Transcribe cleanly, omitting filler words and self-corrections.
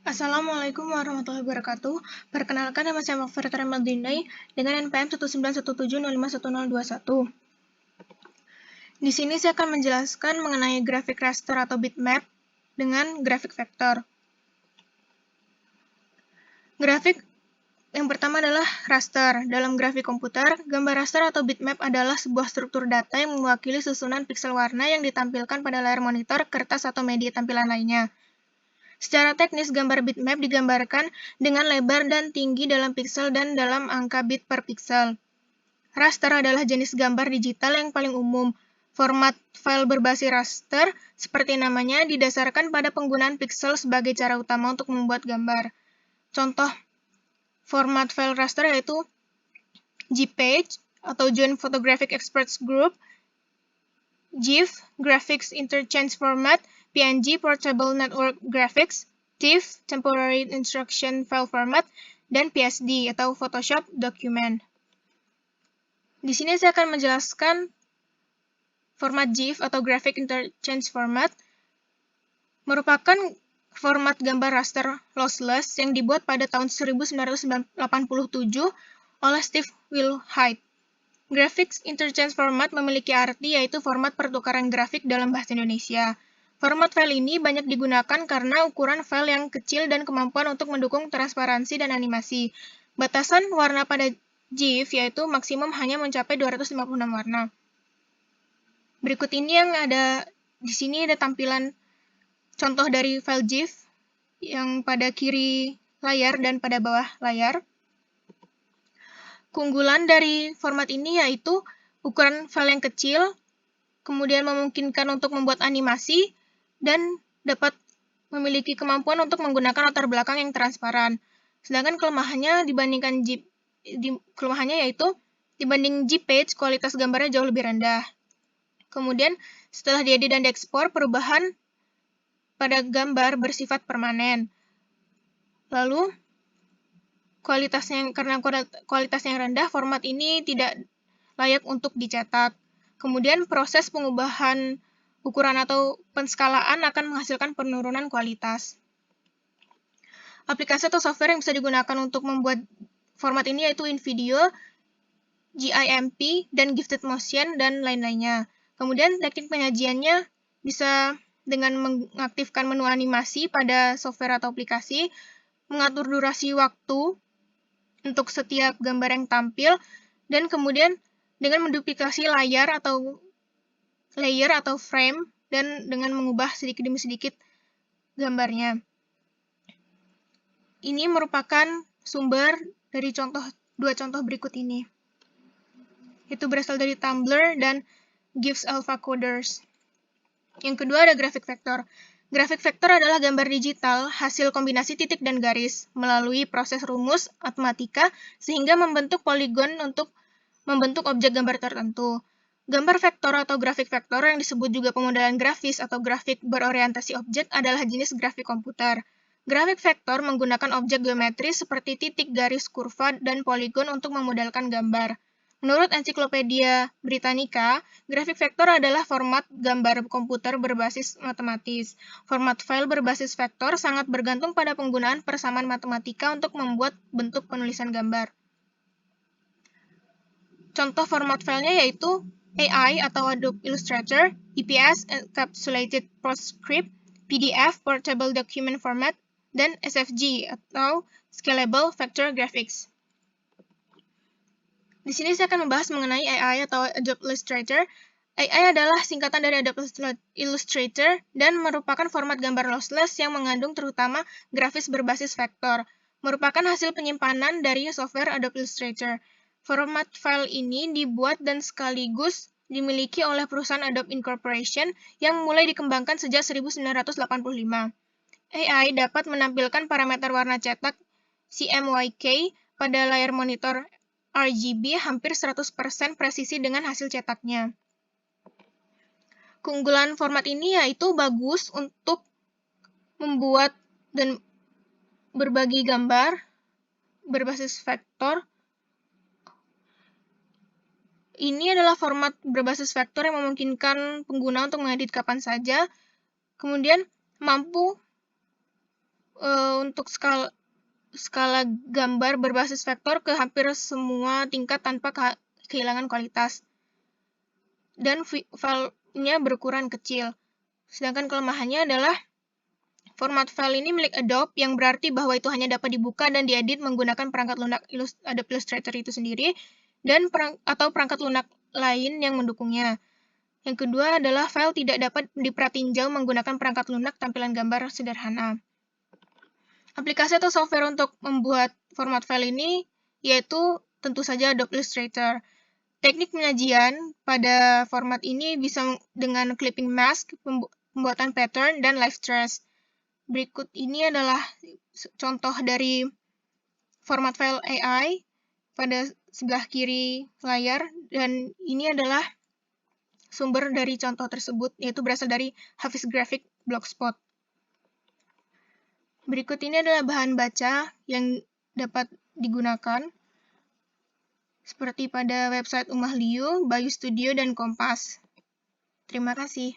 Assalamualaikum warahmatullahi wabarakatuh. Perkenalkan, nama saya Makfir Maldinai dengan NPM 191705101. Di sini saya akan menjelaskan mengenai grafik raster atau bitmap dengan grafik vektor. Grafik yang pertama adalah raster. Dalam grafik komputer, gambar raster atau bitmap adalah sebuah struktur data yang mewakili susunan piksel warna yang ditampilkan pada layar monitor, kertas, atau media tampilan lainnya. Secara teknis, gambar bitmap digambarkan dengan lebar dan tinggi dalam piksel dan dalam angka bit per piksel. Raster adalah jenis gambar digital yang paling umum. Format file berbasis raster, seperti namanya, didasarkan pada penggunaan piksel sebagai cara utama untuk membuat gambar. Contoh format file raster yaitu JPEG atau Joint Photographic Experts Group, GIF, Graphics Interchange Format, PNG, Portable Network Graphics, TIFF, Temporary Instruction File Format, dan PSD atau Photoshop Document. Di sini saya akan menjelaskan format GIF atau Graphic Interchange Format merupakan format gambar raster lossless yang dibuat pada tahun 1987 oleh Steve Wilhite. Graphics Interchange Format memiliki arti yaitu format pertukaran grafik dalam bahasa Indonesia. Format file ini banyak digunakan karena ukuran file yang kecil dan kemampuan untuk mendukung transparansi dan animasi. Batasan warna pada GIF yaitu maksimum hanya mencapai 256 warna. Berikut ini yang ada di sini ada tampilan contoh dari file GIF yang pada kiri layar dan pada bawah layar. Keunggulan dari format ini yaitu ukuran file yang kecil, kemudian memungkinkan untuk membuat animasi, dan dapat memiliki kemampuan untuk menggunakan latar belakang yang transparan. Sedangkan kelemahannya yaitu dibanding JPEG, kualitas gambarnya jauh lebih rendah. Kemudian setelah diedit dan diekspor, perubahan pada gambar bersifat permanen. Lalu karena kualitasnya yang rendah, format ini tidak layak untuk dicetak. Kemudian proses pengubahan ukuran atau penskalaan akan menghasilkan penurunan kualitas. Aplikasi atau software yang bisa digunakan untuk membuat format ini yaitu InVideo, GIMP, dan Gifted Motion, dan lain-lainnya. Kemudian teknik penyajiannya bisa dengan mengaktifkan menu animasi pada software atau aplikasi, mengatur durasi waktu untuk setiap gambar yang tampil, dan kemudian dengan menduplikasi layer atau frame, dan dengan mengubah sedikit demi sedikit gambarnya. Ini merupakan sumber dari dua contoh berikut ini. Itu berasal dari Tumblr dan GIFs Alpha Coders. Yang kedua ada grafik vektor. Grafik vektor adalah gambar digital hasil kombinasi titik dan garis melalui proses rumus matematika sehingga membentuk poligon untuk membentuk objek gambar tertentu. Gambar vektor atau grafik vektor yang disebut juga pemodelan grafis atau grafik berorientasi objek adalah jenis grafik komputer. Grafik vektor menggunakan objek geometris seperti titik, garis, kurva, dan poligon untuk memodelkan gambar. Menurut Ensiklopedia Britannica, grafik vektor adalah format gambar komputer berbasis matematis. Format file berbasis vektor sangat bergantung pada penggunaan persamaan matematika untuk membuat bentuk penulisan gambar. Contoh format filenya yaitu AI atau Adobe Illustrator, EPS Encapsulated PostScript, PDF Portable Document Format, dan SVG atau Scalable Vector Graphics. Di sini saya akan membahas mengenai AI atau Adobe Illustrator. AI adalah singkatan dari Adobe Illustrator dan merupakan format gambar lossless yang mengandung terutama grafis berbasis vektor. Merupakan hasil penyimpanan dari software Adobe Illustrator. Format file ini dibuat dan sekaligus dimiliki oleh perusahaan Adobe Incorporation yang mulai dikembangkan sejak 1985. AI dapat menampilkan parameter warna cetak CMYK pada layar monitor RGB hampir 100% presisi dengan hasil cetaknya. Keunggulan format ini yaitu bagus untuk membuat dan berbagi gambar berbasis vektor. Ini adalah format berbasis vektor yang memungkinkan pengguna untuk mengedit kapan saja, kemudian mampu untuk skala gambar berbasis vektor ke hampir semua tingkat tanpa kehilangan kualitas. Dan filenya berukuran kecil. Sedangkan kelemahannya adalah format file ini milik Adobe, yang berarti bahwa itu hanya dapat dibuka dan diedit menggunakan perangkat lunak Adobe Illustrator itu sendiri, dan atau perangkat lunak lain yang mendukungnya. Yang kedua adalah file tidak dapat dipratinjau menggunakan perangkat lunak tampilan gambar sederhana. Aplikasi atau software untuk membuat format file ini yaitu tentu saja Adobe Illustrator. Teknik penyajian pada format ini bisa dengan clipping mask, pembuatan pattern, dan live trace. Berikut ini adalah contoh dari format file AI pada sebelah kiri layar, dan ini adalah sumber dari contoh tersebut, yaitu berasal dari Hafiz Graphic Blogspot. Berikut ini adalah bahan baca yang dapat digunakan, seperti pada website Umah Liu, Bayu Studio, dan Kompas. Terima kasih.